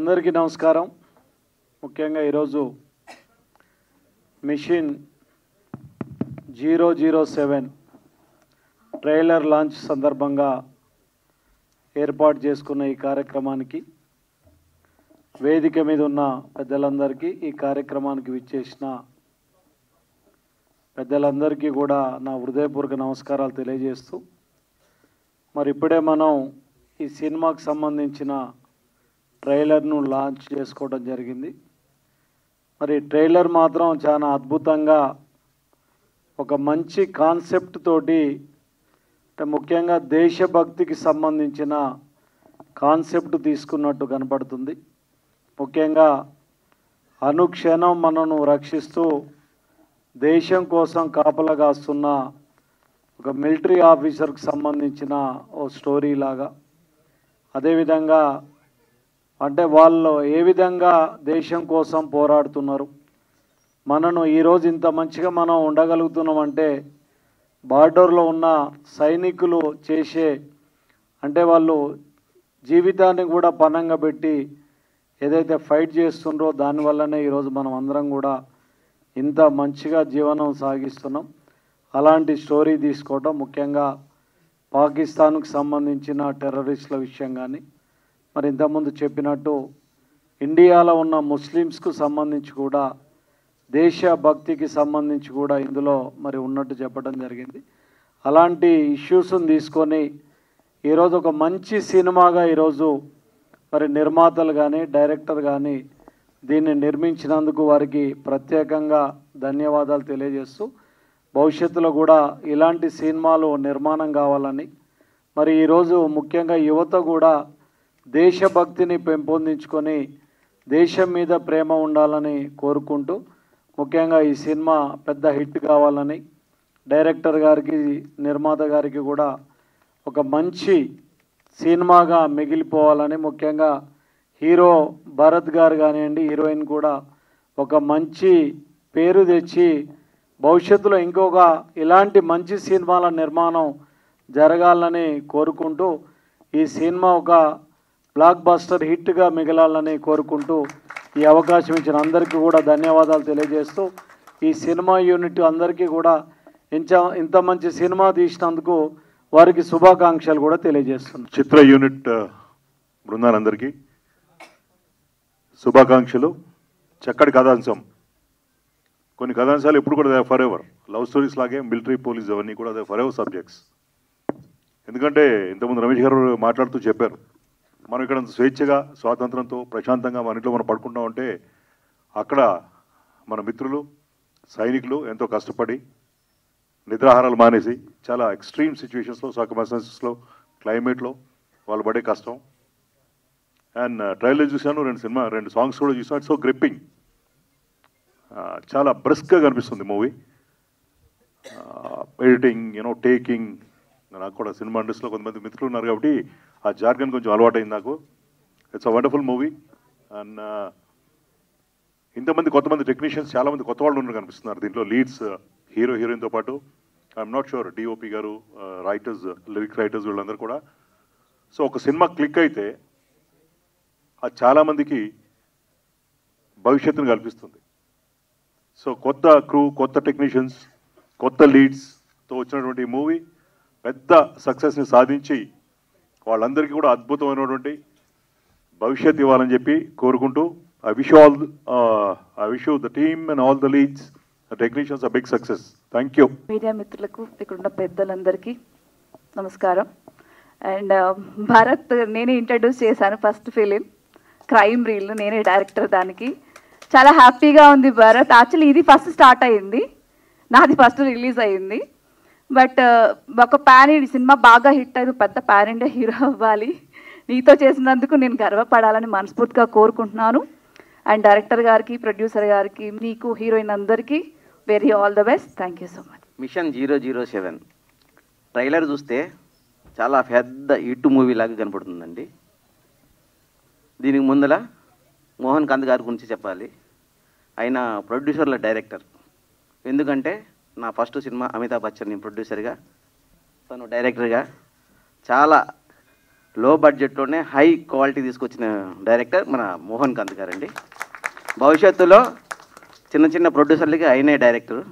అందరికీ నమస్కారం. ముఖ్యంగా ఈరోజు మిషన్ 007 ట్రైలర్ లాంచ్ సందర్భంగా ఏర్పాటు చేసుకున్న ఈ కార్యక్రమానికి వేదిక మీద ఉన్న పెద్దలందరికీ, ఈ కార్యక్రమానికి విచ్చేసిన పెద్దలందరికీ కూడా నా హృదయపూర్వక నమస్కారాలు తెలియజేస్తూ, మరి ఇప్పుడే మనం ఈ సినిమాకు సంబంధించిన ట్రైలర్ను లాంచ్ చేసుకోవడం జరిగింది. మరి ట్రైలర్ మాత్రం చాలా అద్భుతంగా ఒక మంచి కాన్సెప్ట్ తోటి, అంటే ముఖ్యంగా దేశభక్తికి సంబంధించిన కాన్సెప్ట్ తీసుకున్నట్టు కనపడుతుంది. ముఖ్యంగా అనుక్షణం మనను రక్షిస్తూ దేశం కోసం కాపలా కాస్తున్న ఒక మిలిటరీ ఆఫీసర్కి సంబంధించిన ఓ స్టోరీ లాగా, అదేవిధంగా అంటే వాళ్ళు ఏ విధంగా దేశం కోసం పోరాడుతున్నారు, మనను ఈరోజు ఇంత మంచిగా మనం ఉండగలుగుతున్నామంటే బార్డర్లో ఉన్న సైనికులు చేసే, అంటే వాళ్ళు జీవితాన్ని కూడా పణంగా పెట్టి ఏదైతే ఫైట్ చేస్తుండ్రో దానివల్లనే ఈరోజు మనం అందరం కూడా ఇంత మంచిగా జీవనం సాగిస్తున్నాం. అలాంటి స్టోరీ తీసుకోవడం, ముఖ్యంగా పాకిస్తాన్కు సంబంధించిన టెర్రరిస్టుల విషయం కానీ, మరి ఇంతకుముందు చెప్పినట్టు ఇండియాలో ఉన్న ముస్లిమ్స్కు సంబంధించి కూడా దేశభక్తికి సంబంధించి కూడా ఇందులో మరి ఉన్నట్టు చెప్పడం జరిగింది. అలాంటి ఇష్యూస్ని తీసుకొని ఈరోజు ఒక మంచి సినిమాగా ఈరోజు మరి నిర్మాతలు కానీ డైరెక్టర్ కానీ దీన్ని నిర్మించినందుకు వారికి ప్రత్యేకంగా ధన్యవాదాలు తెలియజేస్తూ, భవిష్యత్తులో కూడా ఇలాంటి సినిమాలు నిర్మాణం కావాలని, మరి ఈరోజు ముఖ్యంగా యువత కూడా దేశభక్తిని పెంపొందించుకొని దేశం మీద ప్రేమ ఉండాలని కోరుకుంటూ, ముఖ్యంగా ఈ సినిమా పెద్ద హిట్ కావాలని డైరెక్టర్ గారికి, నిర్మాత గారికి కూడా ఒక మంచి సినిమాగా మిగిలిపోవాలని, ముఖ్యంగా హీరో భరత్ గారు కానివ్వండి, హీరోయిన్ కూడా ఒక మంచి పేరు తెచ్చి భవిష్యత్తులో ఇంకొక ఇలాంటి మంచి సినిమాల నిర్మాణం జరగాలని కోరుకుంటూ, ఈ సినిమా ఒక బ్లాక్ బస్టర్ హిట్గా మిగలాలని కోరుకుంటూ, ఈ అవకాశం ఇచ్చిన అందరికీ కూడా ధన్యవాదాలు తెలియజేస్తూ, ఈ సినిమా యూనిట్ అందరికీ కూడా ఇంత మంచి సినిమా తీసినందుకు వారికి శుభాకాంక్షలు కూడా తెలియజేస్తున్నాను. చిత్ర యూనిట్ బృందాలందరికీ శుభాకాంక్షలు. చక్కటి కథాంశం. కొన్ని కథాంశాలు ఎప్పుడు కూడా ఫర్ ఎవర్ లవ్ స్టోరీస్ లాగే మిలిటరీ, పోలీస్ అవన్నీ కూడా ఫర్ ఎవర్ సబ్జెక్ట్స్. ఎందుకంటే ఇంతకుముందు రమేష్ గారు మాట్లాడుతూ చెప్పారు, మనం ఇక్కడ స్వేచ్ఛగా స్వాతంత్రంతో ప్రశాంతంగా మన ఇంట్లో మనం పడుకుంటామంటే అక్కడ మన మిత్రులు సైనికులు ఎంతో కష్టపడి నిద్రాహారాలు మానేసి చాలా ఎక్స్ట్రీమ్ సిచ్యువేషన్స్లో, సర్కమ్స్టాన్సెస్లో, క్లైమేట్లో వాళ్ళు పడే కష్టం. అండ్ ట్రైలర్ చూశాను, రెండు సాంగ్స్ కూడా చూసాను. ఇట్స్ సో గ్రిప్పింగ్, చాలా బ్రిస్క్గా కనిపిస్తుంది మూవీ. ఎడిటింగ్, టేకింగ్, నాకు కూడా సినిమా ఇండస్ట్రీలో కొంతమంది మిత్రులు ఉన్నారు కాబట్టి ఆ జార్గన్ కొంచెం అలవాటైంది నాకు. It's a wonderful movie. And ఇంతమంది కొంతమంది టెక్నీషియన్స్, చాలామంది కొత్త వాళ్ళు ఉన్నారు కనిపిస్తున్నారు దీంట్లో. లీడ్స్ హీరో హీరోయిన్తో పాటు ఐఎమ్ నాట్ షూర్ డిఓపి గారు, రైటర్స్, లిరిక్ రైటర్స్ వీళ్ళందరూ కూడా. సో ఒక సినిమా క్లిక్ అయితే అది చాలామందికి భవిష్యత్తును కల్పిస్తుంది. సో కొత్త క్రూ, కొత్త టెక్నీషియన్స్, కొత్త లీడ్స్తో వచ్చినటువంటి మూవీ పెద్ద సక్సెస్ని సాధించి వాళ్ళందరికీ కూడా అద్భుతమైనటువంటి భవిష్యత్తు ఇవ్వాలని చెప్పి కోరుకుంటూ, I wish the team and all the leads, the technicians, big success. Thank you. Media మిత్రులకు, ఇక్కడ ఉన్న పెద్దలందరికీ నమస్కారం. అండ్ భారత్ నేనే ఇంట్రడ్యూస్ చేశాను, ఫస్ట్ ఫిలిం క్రైమ్ రీల్ నేనే డైరెక్టర్. దానికి చాలా హ్యాపీగా ఉంది. భారత్ యాక్చువల్లీ ఇది ఫస్ట్ స్టార్ట్ అయ్యింది, నాది ఫస్ట్ రిలీజ్ అయ్యింది. బట్ ఒక సినిమా బాగా హిట్ అయ్యి పెద్ద పాన్ ఇండియా హీరో అవ్వాలి. నీతో చేసినందుకు నేను గర్వపడాలని మనస్ఫూర్తిగా కోరుకుంటున్నాను. అండ్ డైరెక్టర్ గారికి, ప్రొడ్యూసర్ గారికి, నీకు, హీరోయిన్ అందరికీ very all the best. Thank you so much. Mission 007 trailer చూస్తే చాలా పెద్ద హిట్ మూవీ లాగా కనపడుతుందండి. దీనికి ముందల మోహన్ కాంత్ గారి గురించి చెప్పాలి. ఆయన ప్రొడ్యూసర్ల డైరెక్టర్. ఎందుకంటే నా ఫస్ట్ సినిమా అమితాబ్ బచ్చన్ ప్రొడ్యూసర్గా, తను డైరెక్టర్గా చాలా లో బడ్జెట్లోనే హై క్వాలిటీ తీసుకొచ్చిన డైరెక్టర్ మన మోహన్ కాంత్ గారండి. భవిష్యత్తులో చిన్న చిన్న ప్రొడ్యూసర్లకి ఆయనే డైరెక్టర్.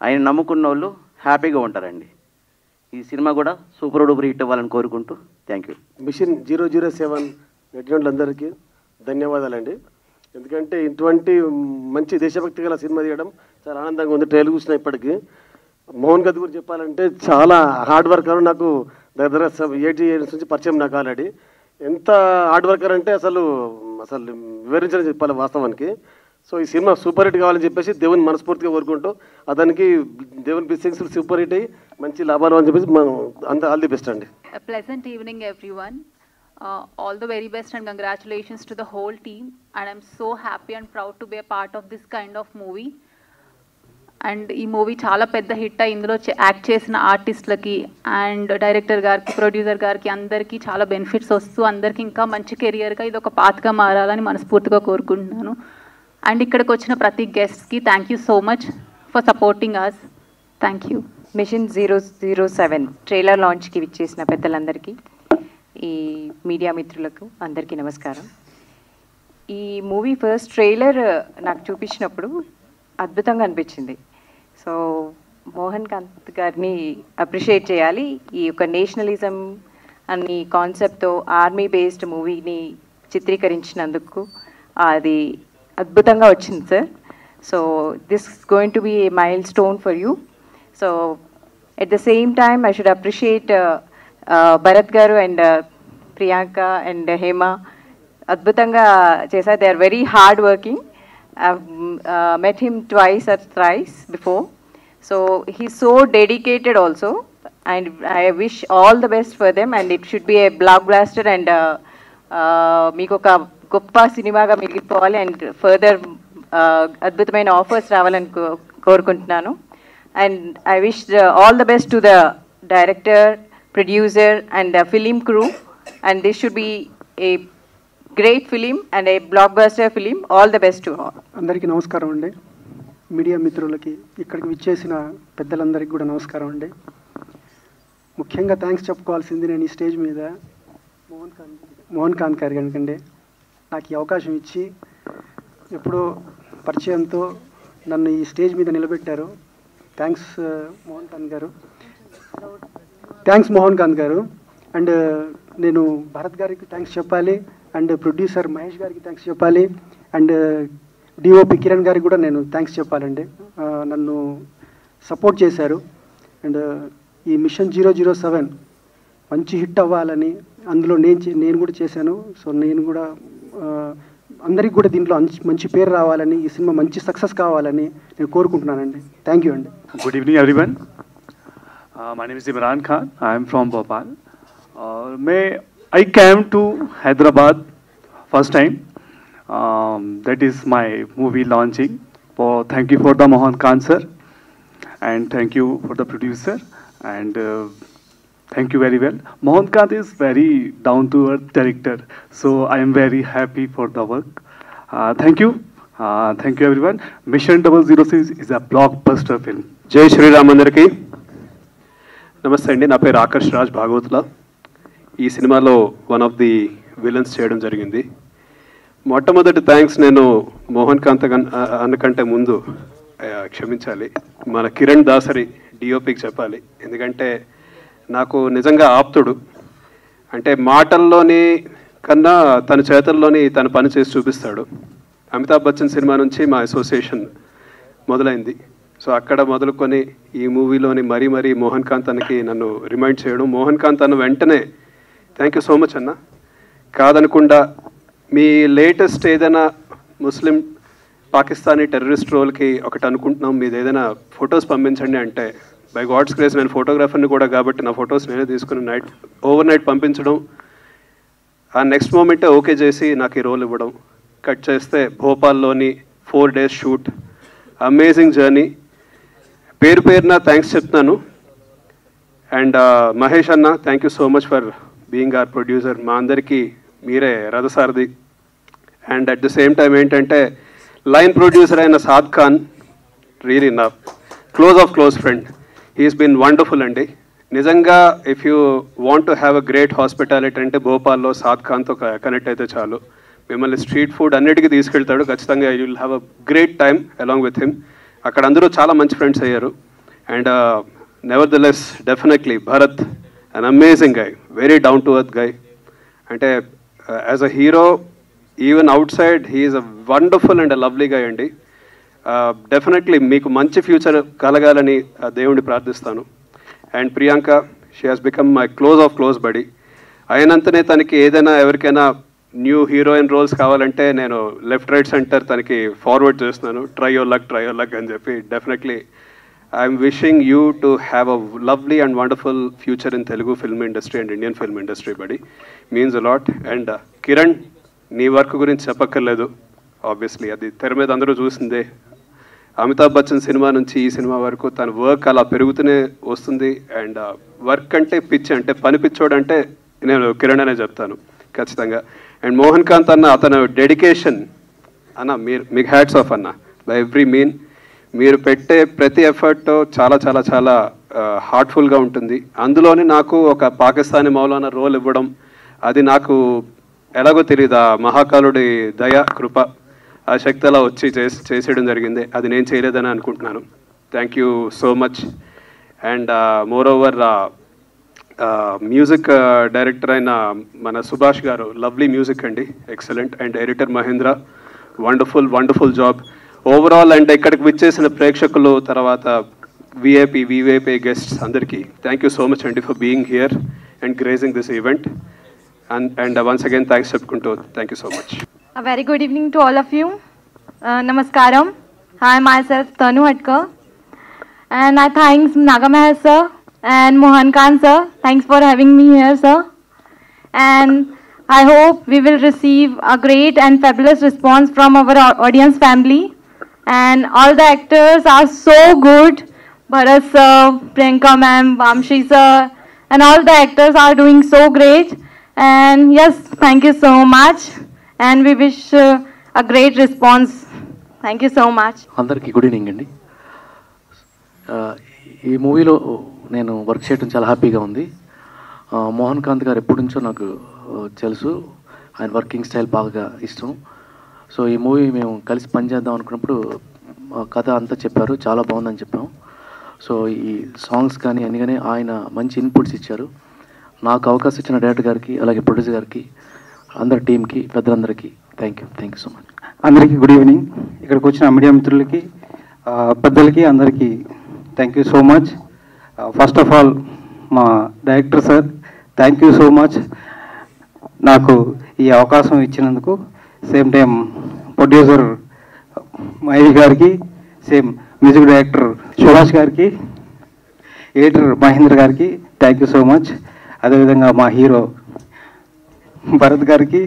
ఆయన నమ్ముకున్న వాళ్ళు హ్యాపీగా ఉంటారండి. ఈ సినిమా కూడా సూపర్ డూపర్ హిట్ అవ్వాలని కోరుకుంటూ థ్యాంక్ యూ. మిషన్ 007 నటినులందరికీ ధన్యవాదాలండి. ఎందుకంటే ఇటువంటి మంచి దేశభక్తి గల సినిమా తీయడం చాలా ఆనందంగా ఉంది. ట్రైలర్ చూసిన ఇప్పటికీ మోహన్ కాంత్ గురించి చెప్పాలంటే చాలా హార్డ్ వర్కర్. నాకు దగ్గర 80 years నుంచి పరిచయం నాకు ఆల్రెడీ. ఎంత హార్డ్ వర్కర్ అంటే అసలు వివరించని చెప్పాలి వాస్తవానికి. సో ఈ సినిమా సూపర్ హిట్ కావాలని చెప్పేసి దేవుని మనస్ఫూర్తిగా కోరుకుంటూ అతనికి దేవుని బ్లెస్సింగ్స్ సూపర్ హిట్ అయ్యి మంచి లాభాలు అని చెప్పేసి మనం అంత ఆల్ ది బెస్ట్ అండి. Pleasant evening everyone. All the very best and congratulations to the whole team, and I'm so happy and proud to be a part of this kind of movie. And ఈ movie చాలా పెద్ద hit అయ్యి ఇందులో act చేసిన ఆర్టిస్టులకి and director గారికి producer గారికి అందరికీ చాలా బెనిఫిట్స్ వస్తూ అందరికీ ఇంకా మంచి కెరియర్గా ఇది ఒక పాత్గా మారాలని మనస్ఫూర్తిగా కోరుకుంటున్నాను. అండ్ ఇక్కడికి వచ్చిన ప్రతి గెస్ట్కి thank you so much for supporting us. Thank you. Mission 007 trailer లాంచ్కి విచ్చేసిన పెద్దలందరికీ, ఈ మీడియా మిత్రులకు అందరికీ నమస్కారం. ఈ మూవీ ఫస్ట్ ట్రైలర్ నాకు చూపించినప్పుడు అద్భుతంగా అనిపించింది. సో మోహన్ కాంత్ గారిని అప్రిషియేట్ చేయాలి. ఈ యొక్క నేషనలిజం అనే కాన్సెప్ట్తో ఆర్మీ బేస్డ్ మూవీని చిత్రీకరించినందుకు అది అద్భుతంగా వచ్చింది sir. So this is going to be a mile stone for you. So at the same time I should appreciate Bharat garu and Priyanka and Hema అద్భుతంగా చేశారు. They are very hard working. I've met him twice or thrice before. So he's so dedicated also, and I wish all the best for them, and it should be a blockbuster and meeku oka goppa cinema ga migipoవాలి and further adbhutamaina offers రావాలని కోరుకుంటున్నాను. And I wish all the best to the director, producer and the film crew, and this should be a great film and A block buster film. All the best to all. అందరికీ నమస్కారం అండి. Media మిత్రులకి, ఇక్కడికి విచ్చేసిన పెద్దలందరికీ కూడా నమస్కారం అండి. ముఖ్యంగా థ్యాంక్స్ చెప్పుకోవాల్సింది నేను ఈ స్టేజ్ మీద మోహన్ కాంత్ గారు కనుకండి నాకు ఈ అవకాశం ఇచ్చి ఎప్పుడో పరిచయంతో నన్ను ఈ స్టేజ్ మీద నిలబెట్టారు. థ్యాంక్స్ మోహన్ కాంత్ గారు. అండ్ నేను భరత్ గారికి థ్యాంక్స్ చెప్పాలి, అండ్ ప్రొడ్యూసర్ మహేష్ గారికి థ్యాంక్స్ చెప్పాలి, అండ్ డిఓపి కిరణ్ గారికి కూడా నేను థ్యాంక్స్ చెప్పాలండి. నన్ను సపోర్ట్ చేశారు. అండ్ ఈ మిషన్ 007 మంచి హిట్ అవ్వాలని అందులో నేను కూడా చేశాను. సో నేను కూడా అందరికి కూడా దీంట్లో మంచి పేరు రావాలని, ఈ సినిమా మంచి సక్సెస్ కావాలని నేను కోరుకుంటున్నానండి. థ్యాంక్ యూ అండి. Good evening everyone. My name is Imran Khan. I am from Bhopal. I came to Hyderabad first time. That is my movie launching. Thank you for the Mohan Khan sir, and thank you for the producer, and thank you very well. Mohan Khan is very down to earth director, so I am very happy for the work. Thank you everyone. Mission 006 is a blockbuster film. జై శ్రీరామ్ అందరికీ నమస్తే అండి. నా పేరు ఆకర్ష్ రాజ్ భాగవతుల. ఈ సినిమాలో one of the villains చేయడం జరిగింది. మొట్టమొదటి థ్యాంక్స్ నేను మోహన్ కాంత్ అన్నకంటే ముందు క్షమించాలి, మన కిరణ్ దాసరి డిఓపికి చెప్పాలి. ఎందుకంటే నాకు నిజంగా ఆప్తుడు. అంటే మాటల్లోని కన్నా తన చేతల్లోని తన పని చేసి చూపిస్తాడు. అమితాబ్ బచ్చన్ సినిమా నుంచి మా అసోసియేషన్ మొదలైంది. సో అక్కడ మొదలుకొని ఈ మూవీలోని మరీ మోహన్ కాంత్ అన్నకి నన్ను రిమైండ్ చేయడం, మోహన్ కాంత్ అన్న వెంటనే థ్యాంక్ యూ సో మచ్ అన్న, కాదనకుండా మీ లేటెస్ట్ ఏదైనా ముస్లిం పాకిస్తానీ టెర్రరిస్ట్ రోల్కి ఒకటి అనుకుంటున్నాం, మీది ఏదైనా ఫొటోస్ పంపించండి అంటే బై గాడ్స్ గ్రేస్ నేను ఫోటోగ్రాఫర్ని కూడా కాబట్టి నా ఫొటోస్ నేనే తీసుకుని ఓవర్ నైట్ పంపించడం, ఆ నెక్స్ట్ మూమెంటే ఓకే చేసి నాకు ఈ రోల్ ఇవ్వడం, కట్ చేస్తే భోపాల్లోని 4 days షూట్, అమేజింగ్ జర్నీ. పేరున థ్యాంక్స్ చెప్తున్నాను. అండ్ మహేష్ అన్న thank you so much for being our producer. మా అందరికీ మీరే రథసారథి. And at the same time ఏంటంటే లైన్ ప్రొడ్యూసర్ అయిన సాద్ ఖాన్ రియలీ నా close friend. He's been wonderful అండి. నిజంగా if you want to have a great hospitality అంటే భోపాల్లో సాద్ ఖాన్తో కనెక్ట్ అయితే చాలు. మిమ్మల్ని స్ట్రీట్ ఫుడ్ అన్నిటికీ తీసుకెళ్తాడు. ఖచ్చితంగా you will have a great time along with him. అక్కడ అందరూ చాలా మంచి ఫ్రెండ్స్ అయ్యారు. And nevertheless definitely Bharat an amazing guy, very down to earth guy. అంటే as a hero even outside he's a wonderful and a lovely guy అండి. Definitely మీకు మంచి future కలగాలని దేవుడిని ప్రార్థిస్తాను. And Priyanka, she has become my close buddy. అయినంతనే తనకి ఏదైనా ఎవరికైనా న్యూ హీరోయిన్ రోల్స్ కావాలంటే నేను లెఫ్ట్ రైట్ సెంటర్ తనకి ఫార్వర్డ్ చేస్తున్నాను. ట్రై యువర్ లక్ అని చెప్పి. Definitely I'm wishing you to have a lovely and wonderful future in Telugu film industry and Indian film industry buddy. Means a lot. And Kiran, నీ work గురించి చెప్పక్కర్లేదు. Obviously అది తెర మీద అందరూ చూసిందే. అమితాబ్ బచ్చన్ సినిమా నుంచి ఈ సినిమా వరకు తన వర్క్ అలా పెరుగుతూనే వస్తుంది. అండ్ వర్క్ అంటే పిచ్చి, అంటే పని పిచ్చోడు అంటే నేను కిరణ్ అనే చెప్తాను ఖచ్చితంగా. అండ్ మోహన్ కాంత్ అన్న, అతను డెడికేషన్ అన్న, మీకు హ్యాట్స్ ఆఫ్ అన్న బై ఎవ్రీ మీన్. మీరు పెట్టే ప్రతి ఎఫర్ట్ చాలా చాలా చాలా హార్ట్ఫుల్గా ఉంటుంది. అందులోని నాకు ఒక పాకిస్తానీ మౌలానా రోల్ ఇవ్వడం, అది నాకు ఎలాగో తెలియదు, ఆ మహాకాలుడి దయ కృప, ఆ శక్తి అలా వచ్చి చేసేయడం జరిగింది. అది నేను చేయలేదని అనుకుంటున్నాను. Thank you so much. And moreover music director అయిన మన సుభాష్ గారు, లవ్లీ మ్యూజిక్ అండి, excellent. And editor Mahendra, wonderful job overall. And ఇక్కడికి విచ్చేసిన ప్రేక్షకులు, తర్వాత విఐపీ గెస్ట్స్ అందరికీ థ్యాంక్ యూ సో మచ్ అండి for being here and gracing this event. And once again thanks చెప్పుకుంటూ thank you so much. A very good evening to all of you. Namaskaram. Hi, myself Tanu Hatkar. And I thanks Nagameher sir and Mohan Khan sir. Thanks for having me here, sir. And I hope we will receive a great and fabulous response from our audience family. And all the actors are so good. Bharat sir, Priyanka ma'am, Vamshi sir, and all the actors are doing so great. And yes, thank you so much. And we wish a great response. Thank you so much. అందరికీ good evening అండి. ఈ మూవీలో నేను work చేయడం చాలా హ్యాపీగా ఉంది. మోహన్ కాంత్ గారు ఎప్పటి నుంచో నాకు తెలుసు, ఆయన వర్కింగ్ స్టైల్ బాగా ఇష్టం. సో ఈ మూవీ మేము కలిసి పనిచేద్దాం అనుకున్నప్పుడు కథ అంతా చెప్పారు, చాలా బాగుందని చెప్పాము. సో ఈ సాంగ్స్ కానీ అన్ని కానీ ఆయన మంచి ఇన్పుట్స్ ఇచ్చారు. నాకు అవకాశం ఇచ్చిన డైరెక్టర్ గారికి, అలాగే ప్రొడ్యూసర్ గారికి, అందరి టీంకి, పెద్దలందరికీ థ్యాంక్ యూ సో మచ్. అందరికీ గుడ్ ఈవినింగ్. ఇక్కడికి వచ్చిన మీడియా మిత్రులకి, పెద్దలకి అందరికీ thank you so much. First of all మా director sir, thank you so much నాకు ఈ అవకాశం ఇచ్చినందుకు. సేమ్ టైం ప్రొడ్యూసర్ మహేష్ గారికి, సేమ్ మ్యూజిక్ డైరెక్టర్ సుభాష్ గారికి, ఎడిటర్ మహేంద్ర గారికి థ్యాంక్ యూ సో మచ్. అదేవిధంగా మా హీరో భరత్ గారికి,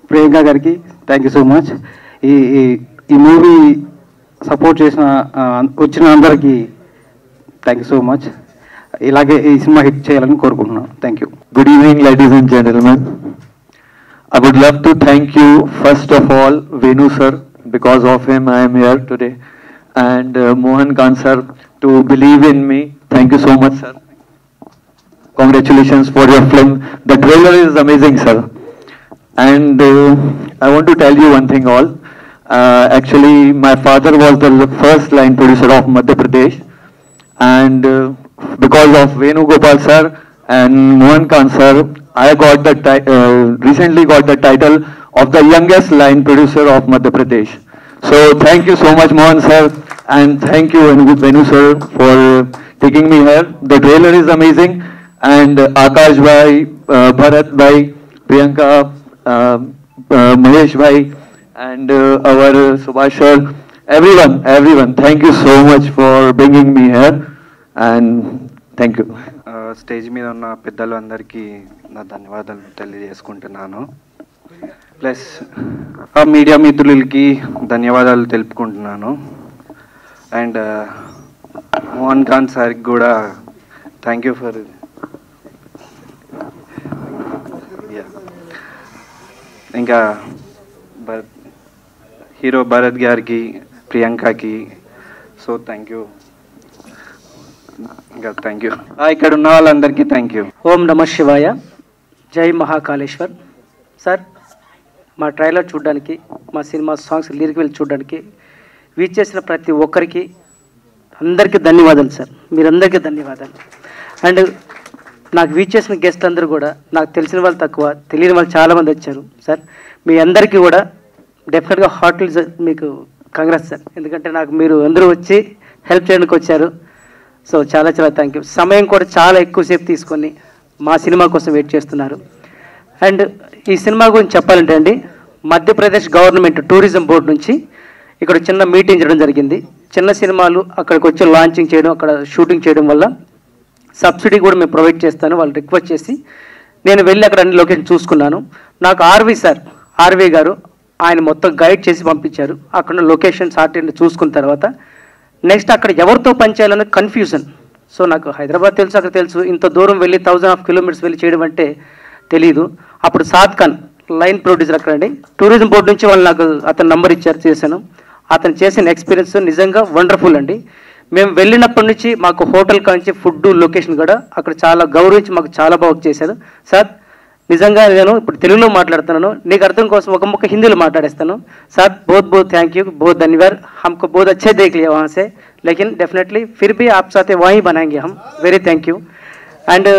ప్రియాంక గారికి థ్యాంక్ యూ సో మచ్. ఈ మూవీ సపోర్ట్ చేసిన వచ్చిన అందరికీ థ్యాంక్ యూ సో మచ్. ఇలాగే ఈ సినిమా హిట్ చేయాలని కోరుకుంటున్నాను. Thank you. Good evening ladies and gentlemen. I would love to thank you first of all Venu sir, because of him I am here today, and Mohan Khan sir to believe in me. Thank you so much sir. Congratulations for your film. The trailer is amazing sir. And I want to tell you one thing all. Actually my father was the first line producer of Madhya Pradesh, and because of Venu Gopal sir and Mohan Khan sir, I got the recently got the title of the youngest line producer of Madhya Pradesh. So thank you so much Mohan sir, and thank you Venu sir for taking me here. The trailer is amazing, and Akash bhai, Bharat bhai, Priyanka, Mahesh bhai, and our Subhash sir, everyone, thank you so much for bringing me here, and thank you. Stage మీద ఉన్న పెద్దలు అందరికీ నా ధన్యవాదాలు తెలియజేసుకుంటున్నాను. Plus ఆ media మిత్రులకి ధన్యవాదాలు తెలుపుకుంటున్నాను. అండ్ మోహన్ ఖాన్ సార్కి కూడా థ్యాంక్ యూ ఫర్ ఇంకా హీరో భరత్ గారికి, ప్రియాంకకి సో థ్యాంక్ యూ. ఇంకా థ్యాంక్ యూ. ఇక్కడ ఉన్న వాళ్ళందరికీ థ్యాంక్ యూ. ఓం నమ శివాయ. జై మహాకాళేశ్వర్. సార్, మా ట్రైలర్ చూడడానికి, మా సినిమా సాంగ్స్ లిరికల్ చూడడానికి వీచేసిన ప్రతి ఒక్కరికి అందరికీ ధన్యవాదాలు సార్. మీరందరికీ ధన్యవాదాలు. అండ్ నాకు వీచేసిన గెస్ట్ అందరూ కూడా నాకు తెలిసిన వాళ్ళు తక్కువ, తెలియని వాళ్ళు చాలామంది వచ్చారు సార్. మీ అందరికీ కూడా డెఫినెట్గా హార్ట్లీ మీకు కంగ్రాట్స్ సార్. ఎందుకంటే నాకు మీరు అందరూ వచ్చి హెల్ప్ చేయడానికి వచ్చారు. సో చాలా చాలా థ్యాంక్ యూ. సమయం కూడా చాలా ఎక్కువసేపు తీసుకొని మా సినిమా కోసం వెయిట్ చేస్తున్నారు. అండ్ ఈ సినిమా గురించి చెప్పాలంటే అండి, మధ్యప్రదేశ్ గవర్నమెంట్ టూరిజం బోర్డు నుంచి ఇక్కడ చిన్న మీటింగ్ చేయడం జరిగింది. చిన్న సినిమాలు అక్కడికి వచ్చి లాంచింగ్ చేయడం, అక్కడ షూటింగ్ చేయడం వల్ల సబ్సిడీ కూడా మేము ప్రొవైడ్ చేస్తాను వాళ్ళు రిక్వెస్ట్ చేసి నేను వెళ్ళి అక్కడ అన్ని లొకేషన్ చూసుకున్నాను. నాకు ఆర్వి గారు ఆయన మొత్తం గైడ్ చేసి పంపించారు. అక్కడ లొకేషన్స్ ఆర్టీ చూసుకున్న తర్వాత నెక్స్ట్ అక్కడ ఎవరితో పనిచేయాలనే కన్ఫ్యూజన్. సో నాకు హైదరాబాద్ తెలుసు, అక్కడ తెలుసు, ఇంత దూరం వెళ్ళి 1000 కిలోమీటర్స్ వెళ్ళి చేయడం అంటే తెలీదు. అప్పుడు సాద్ ఖాన్ లైన్ ప్రొడ్యూసర్ అక్కడ అండి, టూరిజం బోర్డు నుంచి వాళ్ళు నాకు అతని నంబర్ ఇచ్చారు, చేశాను. అతను చేసిన ఎక్స్పీరియన్స్ నిజంగా వండర్ఫుల్ అండి. మేము వెళ్ళినప్పటి నుంచి మాకు హోటల్ కాంచి ఫుడ్ లొకేషన్ కూడా అక్కడ చాలా గౌరవించి మాకు చాలా బాగా చేశారు. సార్ నిజంగా నేను ఇప్పుడు తెలుగులో మాట్లాడుతున్నాను, నీకు అర్థం కోసం ఒక ముక్క హిందీలో మాట్లాడేస్తాను. సార్ बहुत बहुत थैंक यू, बहुत धन्यवाद. हमको बहुत अच्छे देख लिया वहाँ से, लेकिन डेफिनेटली फिर भी आप साथ वहीं बनाएंगे हम. Very thank you. అండ్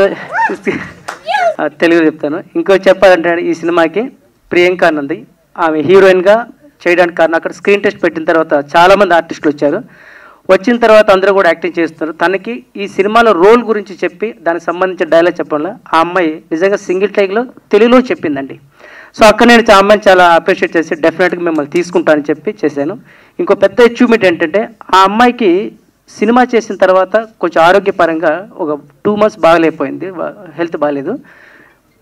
తెలుగులో చెప్తాను. ఇంకో చెప్పాలంటే ఈ సినిమాకి ప్రియాంక నంది ఆమె హీరోయిన్గా చేయడానికి కారణం, అక్కడ స్క్రీన్ టెస్ట్ పెట్టిన తర్వాత చాలామంది ఆర్టిస్టులు వచ్చారు. వచ్చిన తర్వాత అందరూ కూడా యాక్టింగ్ చేస్తున్నారు. తనకి ఈ సినిమాలో రోల్ గురించి చెప్పి దానికి సంబంధించిన డైలాగ్ చెప్పడంలో ఆ అమ్మాయి నిజంగా సింగిల్ టేక్లో తెలుగులో చెప్పిందండి. సో అక్కడ నేను ఆ అమ్మాయిని చాలా అప్రిషియేట్ చేసి డెఫినెట్గా మిమ్మల్ని తీసుకుంటానని చెప్పి చేశాను. ఇంకో పెద్ద అచీవ్మెంట్ ఏంటంటే ఆ అమ్మాయికి సినిమా చేసిన తర్వాత కొంచెం ఆరోగ్యపరంగా ఒక 2 months బాగలేకపోయింది, హెల్త్ బాగాలేదు.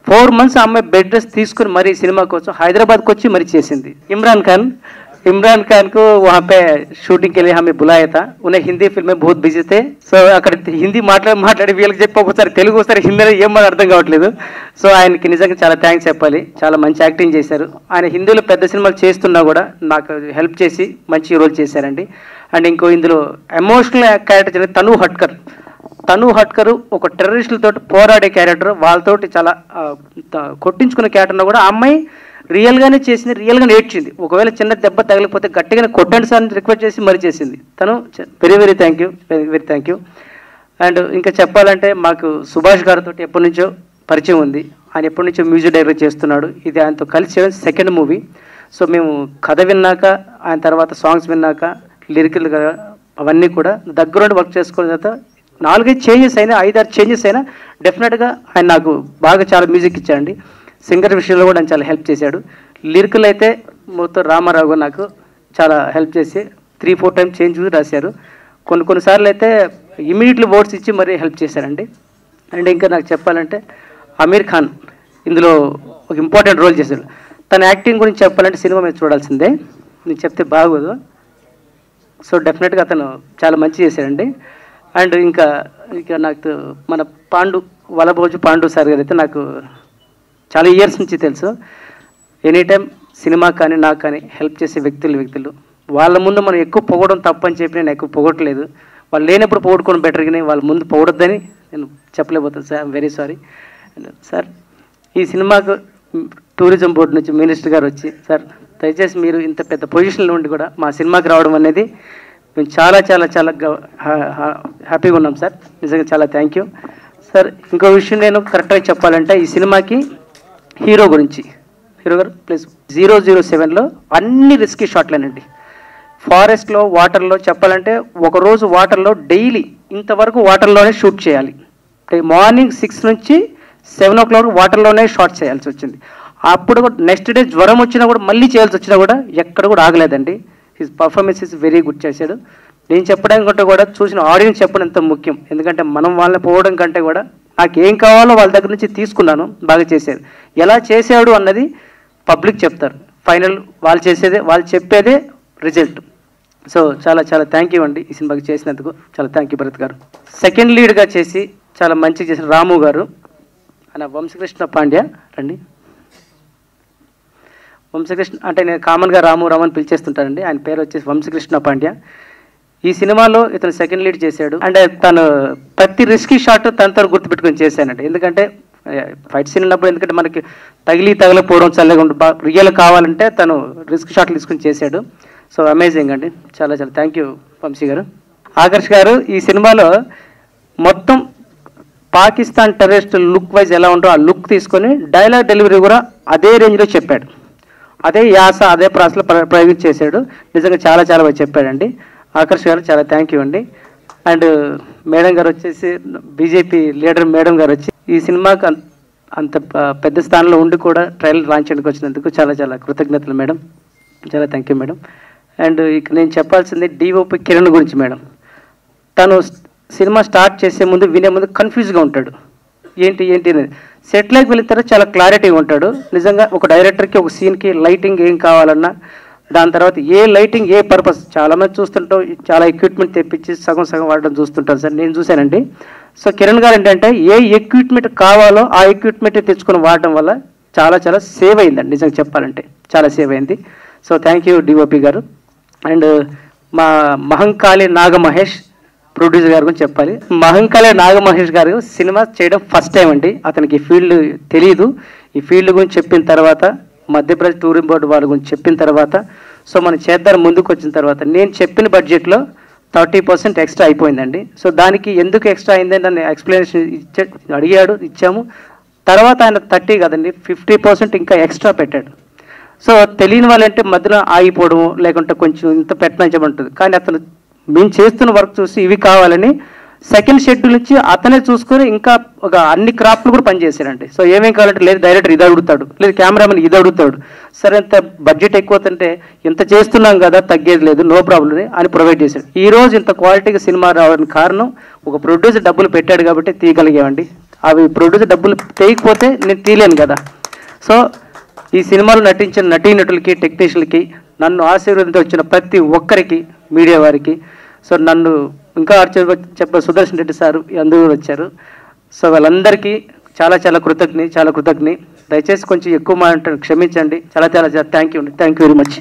4 months ఆ అమ్మాయి బెడ్ రెస్ట్ తీసుకుని మరీ సినిమా కోసం హైదరాబాద్కి వచ్చి మరీ చేసింది. इमरान खान को वहाँ पे शूटिंग के लिए हमें बुलाया था. उन्हें हिंदी फिल्म में बहुत बिजी थे. సో అక్కడ హిందీ మాట్లాడి వీళ్ళకి చెప్పి ఒకసారి తెలుగు ఒకసారి హిందీలో ఏం అర్థం కావట్లేదు. సో ఆయనకి నిజంగా చాలా థ్యాంక్స్ చెప్పాలి. చాలా మంచి యాక్టింగ్ చేశారు. ఆయన హిందీలో పెద్ద సినిమాలు చేస్తున్నా కూడా నాకు హెల్ప్ చేసి మంచి రోల్ చేశారండి. అండ్ ఇంకో ఇందులో ఎమోషనల్ క్యారెక్టర్ తను హట్కర్ ఒక టెర్రరిస్టులతో పోరాడే క్యారెక్టర్, వాళ్ళతోటి చాలా కొట్టించుకున్న క్యారెక్టర్ను కూడా ఆ అమ్మాయి రియల్గానే చేసింది, రియల్గానే ఏడ్చింది. ఒకవేళ చిన్న దెబ్బ తగిలిపోతే గట్టిగానే కొట్టండి సార్ అని రిక్వెస్ట్ చేసి మరీ చేసింది. తను వెరీ థ్యాంక్ యూ. అండ్ ఇంకా చెప్పాలంటే మాకు సుభాష్ గారితో ఎప్పటి నుంచో పరిచయం ఉంది. ఆయన ఎప్పటి నుంచో మ్యూజిక్ డైరెక్టర్ చేస్తున్నాడు. ఇది ఆయనతో కలిసి చేయడం సెకండ్ మూవీ. సో మేము కథ విన్నాక, ఆయన తర్వాత సాంగ్స్ విన్నాక, లిరికల్గా అవన్నీ కూడా దగ్గరుండి వర్క్ చేసుకున్న తర్వాత 4-5 చేంజెస్ అయినా, 5-6 చేంజెస్ అయినా డెఫినెట్గా ఆయన నాకు బాగా చాలా మ్యూజిక్ ఇచ్చాడండి. సింగర్ విషయంలో కూడా ఆయన చాలా హెల్ప్ చేశాడు. లిరికల్ అయితే మొత్తం రామారావు నాకు చాలా హెల్ప్ చేసి 3-4 times చేంజ్ రాశారు. కొన్నిసార్లు అయితే ఇమీడియట్లీ వర్డ్స్ ఇచ్చి మరీ హెల్ప్ చేశారండి. అండ్ ఇంకా నాకు చెప్పాలంటే అమీర్ ఖాన్ ఇందులో ఒక ఇంపార్టెంట్ రోల్ చేశారు. తన యాక్టింగ్ గురించి చెప్పాలంటే సినిమా మీద చూడాల్సిందే, నేను చెప్తే బాగోదు. సో డెఫినెట్గా అతను చాలా మంచి చేశాడండి. అండ్ ఇంకా నాకు మన వలభోజు పాండు సార్ గారు అయితే నాకు చాలా ఇయర్స్ నుంచి తెలుసు. ఎనీ టైం సినిమా కానీ నాకు కానీ హెల్ప్ చేసే వ్యక్తులు వాళ్ళ ముందు మనం ఎక్కువ పొగడం తప్పని చెప్పి నేను ఎక్కువ పొగట్లేదు. వాళ్ళు లేనప్పుడు పొగడుకోవడం బెటర్, కానీ వాళ్ళ ముందు పొగడొద్దని నేను చెప్పలేకపోతాను sir. I'm very sorry. Sir ఈ సినిమాకు టూరిజం బోర్డు నుంచి మినిస్టర్ గారు వచ్చి, సార్ దయచేసి మీరు ఇంత పెద్ద పొజిషన్లో ఉండి కూడా మా సినిమాకి రావడం అనేది మేము చాలా చాలా చాలా హ్యాపీగా ఉన్నాం సార్. నిజంగా చాలా థ్యాంక్ యూ సార్. ఇంకో విషయం నేను కరెక్ట్గా చెప్పాలంటే ఈ సినిమాకి హీరో గారు ప్లీజ్ 007లో అన్ని రిస్కీ షాట్లేనండి. ఫారెస్ట్లో, వాటర్లో చెప్పాలంటే ఒకరోజు వాటర్లో డైలీ ఇంతవరకు వాటర్లోనే షూట్ చేయాలి. మార్నింగ్ 6 నుంచి 7 o'clock వాటర్లోనే షాట్ చేయాల్సి వచ్చింది. అప్పుడు కూడా నెక్స్ట్ డే జ్వరం వచ్చినా కూడా మళ్ళీ చేయాల్సి వచ్చినా కూడా ఎక్కడ కూడా ఆగలేదండి. His performance is very good చేశాడు. నేను చెప్పడం కంటే కూడా చూసిన ఆడియన్స్ చెప్పడం ఎంత ముఖ్యం. ఎందుకంటే మనం వాళ్ళని పోవడం కంటే కూడా నాకు ఏం కావాలో వాళ్ళ దగ్గర నుంచి తీసుకున్నాను, బాగా చేశారు. ఎలా చేశాడు అన్నది పబ్లిక్ చెప్తారు. ఫైనల్ వాళ్ళు చెప్పేదే రిజల్ట్. సో చాలా చాలా థ్యాంక్ యూ అండి ఈ సినిమాకి చేసినందుకు. చాలా థ్యాంక్ యూ భరత్ గారు. సెకండ్ లీడ్గా చేసి చాలా మంచిగా చేసిన రాము గారు, ఆయన వంశకృష్ణ పాండ్య రండి. వంశకృష్ణ అంటే నేను కామన్గా రాము అని పిలిచేస్తుంటానండి. ఆయన పేరు వచ్చేసి వంశకృష్ణ పాండ్య. ఈ సినిమాలో ఇతను సెకండ్ లీడ్ చేశాడు. అంటే తను ప్రతి రిస్కీ షాట్ తనతో గుర్తుపెట్టుకొని చేశానండి. ఎందుకంటే ఫైట్ సీన్ ఉన్నప్పుడు ఎందుకంటే మనకి తగలపోవడం చల్లగా ఉండి రియల్ కావాలంటే తను రిస్క్ షాట్లు తీసుకుని చేశాడు. సో అమేజింగ్ అండి. చాలా చాలా థ్యాంక్ యూ వంశీ గారు. ఆకర్ష్ గారు ఈ సినిమాలో మొత్తం పాకిస్తాన్ టెర్రరిస్ట్ లుక్ వైజ్ ఎలా ఉంటో ఆ లుక్ తీసుకొని డైలాగ్ డెలివరీ కూడా అదే రేంజ్లో చెప్పాడు. అదే యాస అదే ప్రాసలో ప్రయోగించేశాడు. నిజంగా చాలా చాలా బాగా చెప్పాడండి. ఆకర్ష్ గారు చాలా థ్యాంక్ యూ అండి. అండ్ మేడం గారు వచ్చేసి బీజేపీ లీడర్ మేడం గారు వచ్చి ఈ సినిమాకి అంత పెద్ద స్థానంలో ఉండి కూడా ట్రైలర్ లాంచ్ చేయడానికి వచ్చినందుకు చాలా చాలా కృతజ్ఞతలు మేడం. చాలా థ్యాంక్ యూ మేడం. అండ్ ఇక నేను చెప్పాల్సింది డిఓపి కిరణ్ గురించి మేడం. తను సినిమా స్టార్ట్ చేసే ముందు వినే ముందు కన్ఫ్యూజ్గా ఉంటాడు. ఏంటి అనేది సెట్లోకి వెళ్ళిన తర్వాత చాలా క్లారిటీగా ఉంటాడు. నిజంగా ఒక డైరెక్టర్కి ఒక సీన్కి లైటింగ్ ఏం కావాలన్నా దాని తర్వాత ఏ లైటింగ్ ఏ పర్పస్ చాలామంది చూస్తుంటాం, చాలా ఎక్విప్మెంట్ తెప్పించి సగం వాడడం చూస్తుంటారు సార్, నేను చూశానండి. సో కిరణ్ గారు ఏంటంటే ఏ ఎక్విప్మెంట్ కావాలో ఆ ఎక్విప్మెంట్ తెచ్చుకొని వాడడం వల్ల చాలా చాలా సేవ్ అయిందండి. నిజంగా చెప్పాలంటే చాలా సేవ్ అయింది. సో థ్యాంక్ యూ డిఓపి గారు. అండ్ మా మహంకాళి నాగమహేష్ ప్రొడ్యూసర్ గారు గురించి చెప్పాలి. మహంకాళి నాగమహేష్ గారు సినిమా చేయడం ఫస్ట్ టైం అండి. అతనికి ఈ ఫీల్డ్ తెలియదు. ఈ ఫీల్డ్ గురించి చెప్పిన తర్వాత మధ్యప్రదేశ్ టూరిజం బోర్డు వాళ్ళ గురించి చెప్పిన తర్వాత సో మనం చేద్దాం ముందుకు వచ్చిన తర్వాత నేను చెప్పిన బడ్జెట్లో 30% ఎక్స్ట్రా అయిపోయిందండి. సో దానికి ఎందుకు ఎక్స్ట్రా అయిందని నన్ను ఎక్స్ప్లెనేషన్ అడిగాడు, ఇచ్చాము. తర్వాత ఆయన 30 కదండి 50% ఇంకా ఎక్స్ట్రా పెట్టాడు. సో తెలియని వాళ్ళంటే మధ్యలో ఆగిపోవడం లేకుంటే కొంచెం ఇంత పెట్టించమంటుంది. కానీ అతను మేము చేస్తున్న వర్క్ చూసి ఇవి కావాలని సెకండ్ షెడ్యూల్ ఇచ్చి అతనే చూసుకొని ఇంకా ఒక అన్ని క్రాఫ్ట్లు కూడా పనిచేశాడండి. సో ఏమేం కావాలంటే లేదు డైరెక్టర్ ఇది అడుగుతాడు, లేదు కెమెరామెన్ ఇది అడుగుతాడు. సరే ఇంత బడ్జెట్ ఎక్కువతుంటే ఇంత చేస్తున్నాం కదా తగ్గేది లేదు నో ప్రాబ్లం అని ప్రొవైడ్ చేశాడు. ఈ రోజు ఇంత క్వాలిటీగా సినిమా రావడానికి కారణం ఒక ప్రొడ్యూసర్ డబ్బులు పెట్టాడు కాబట్టి తీయగలిగామండి. అవి ప్రొడ్యూసర్ డబ్బులు తీయకపోతే నేను తీయలేను కదా. సో ఈ సినిమాలో నటించిన నటీనటులకి టెక్నీషియన్లకి నన్ను ఆశీర్వదించి వచ్చిన ప్రతి ఒక్కరికి మీడియా వారికి సో నన్ను ఇంకా చెప్ప సుదర్శన్ రెడ్డి సార్ అందరూ వచ్చారు. సో వాళ్ళందరికీ చాలా చాలా కృతజ్ఞ. దయచేసి కొంచెం ఎక్కువ మాట క్షమించండి. చాలా థ్యాంక్ యూ వెరీ మచ్.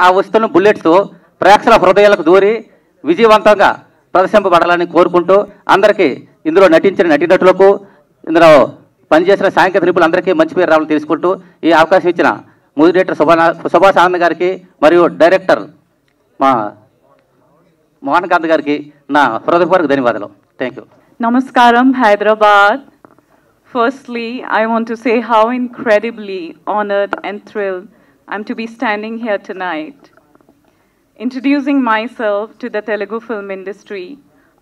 ఆ వస్తున్న బుల్లెట్స్ ప్రేక్షకుల హృదయాలకు దూరి విజయవంతంగా ప్రదర్శింపబడాలని కోరుకుంటూ అందరికీ ఇందులో నటించిన నటీనటులకు ఇందులో పనిచేసిన సాంకేతిక నిపుణులందరికీ మంచి పేరు రావాలని తెలుసుకుంటూ ఈ అవకాశం ఇచ్చిన మూవీ డైరెక్టర్ సుభాష్ ఆనంద్ గారికి మరియు డైరెక్టర్ మా మోహన్ కాంత్ గారికి నా హృదయపూర్వక ధన్యవాదాలు. Thank you. Namaskaram, Hyderabad. Firstly, I want to say how incredibly honored and thrilled I'm to be standing here tonight, introducing myself to the Telugu film industry,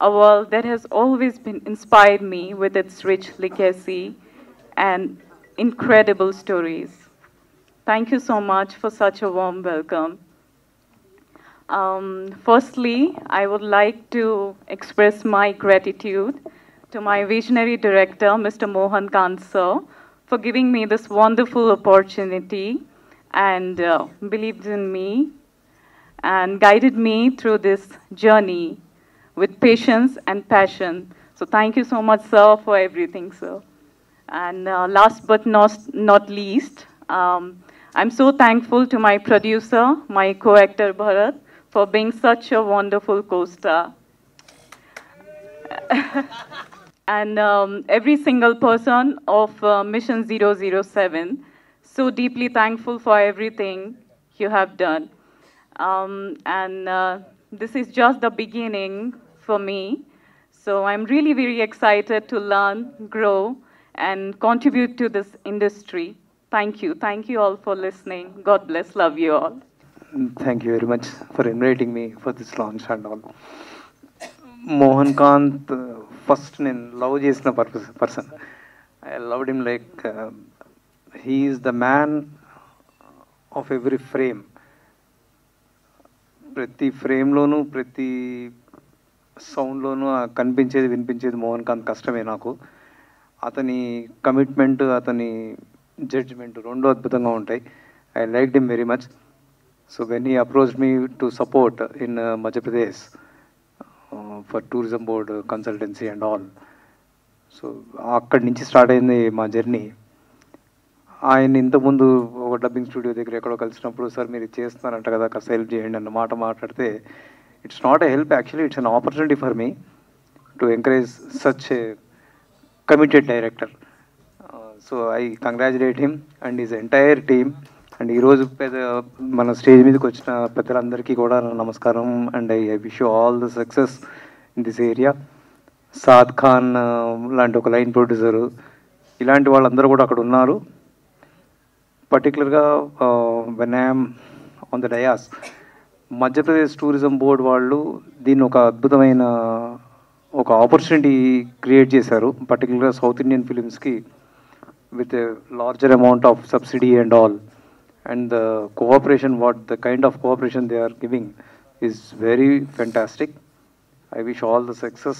a world that has always been inspired me with its rich legacy and incredible stories. Thank you so much for such a warm welcome. Firstly, I would like to express my gratitude to my visionary director, Mr. Mohan Kant sir, for giving me this wonderful opportunity and believed in me and guided me through this journey with patience and passion. So thank you so much, sir, for everything, sir. And last but not least, I'm so thankful to my producer, my co-actor Bharat, for being such a wonderful co-star. And every single person of Mission 007, so deeply thankful for everything you have done. This is just the beginning for me. So I'm really very excited to learn, grow, and contribute to this industry. Thank you. Thank you all for listening. God bless. Love you all. Thank you very much for inviting me for this launch and all. Mohan Kant, first నేను love చేసిన person. I loved him like he is the man of every frame. ప్రతి ఫ్రేమ్లోనూ ప్రతి సౌండ్లోనూ కనిపించేది వినిపించేది మోహన్ కాంత్ కష్టమే నాకు. అతని commitment అతని judgement రెండు అద్భుతంగా ఉంటాయి. I liked him very much. So when he approached me to support in Madhya Pradesh for tourism board consultancy and all, so అక్కడి నుంచి స్టార్ట్ అయింది మా జర్నీ. ఆయన ఇంతకుముందు ఒక డబ్బింగ్ స్టూడియో దగ్గర ఎక్కడో కలిసినప్పుడు సార్ మీరు చేస్తున్నారంట కదా కాస్త హెల్ప్ చేయండి అన్న మాట మాట్లాడితే It's not a help, actually, it's an opportunity for me to encourage such a committed director. So I congratulate him and his entire team. And ఈరోజు మన స్టేజ్ మీదకి వచ్చిన పెద్దలందరికీ కూడా నమస్కారం. And I wish you all the success in this area. Saad Khan లాంటి ఒక line producer, ఇలాంటి వాళ్ళందరూ కూడా అక్కడ ఉన్నారు. పర్టికులర్గా when I'm on the dais, Madhya Pradesh tourism board వాళ్ళు దీన్ని ఒక అద్భుతమైన ఒక ఆపర్చునిటీ క్రియేట్ చేశారు, పర్టికులర్గా సౌత్ ఇండియన్ ఫిలిమ్స్కి, with a larger amount of subsidy and all, and the cooperation, the kind of cooperation they are giving is very fantastic. I wish all the success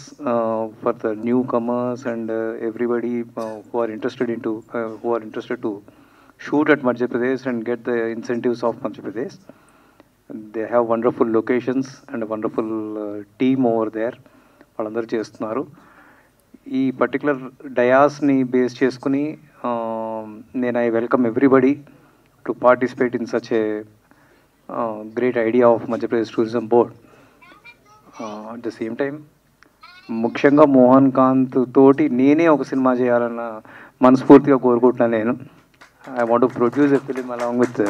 for the newcomers and everybody who are interested to shoot at Madhya Pradesh and get the incentives of Madhya Pradesh. They have wonderful locations and a wonderful team over there. వాళ్ళందరూ చేస్తున్నారు. ఈ particular డయాస్ని base చేసుకుని నేను I welcome everybody to participate in such a great idea of Madhya Pradesh tourism board. At the same time ముఖ్యంగా మోహన్ కాంత్ తోటి నేనే ఒక cinema చేయాలన్న మనస్ఫూర్తిగా కోరుకుంటున్నాను. నేను I want to produce a film along with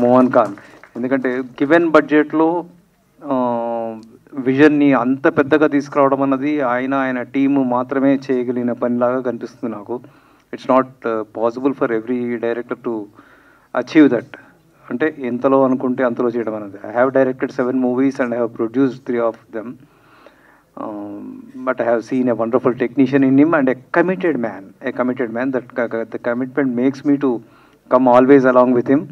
Mohan Kanth. ఎందుకంటే గివెన్ బడ్జెట్లో విజన్ని అంత పెద్దగా తీసుకురావడం అన్నది ఆయన టీము మాత్రమే చేయగలిగిన పనిలాగా కనిపిస్తుంది నాకు. It's not possible for every director to achieve that. అంటే ఎంతలో అనుకుంటే అంతలో చేయడం అనేది. I have directed 7 movies and I have produced 3 of them. But I have seen a wonderful technician in him and a committed man. That the commitment makes me to come always along with him,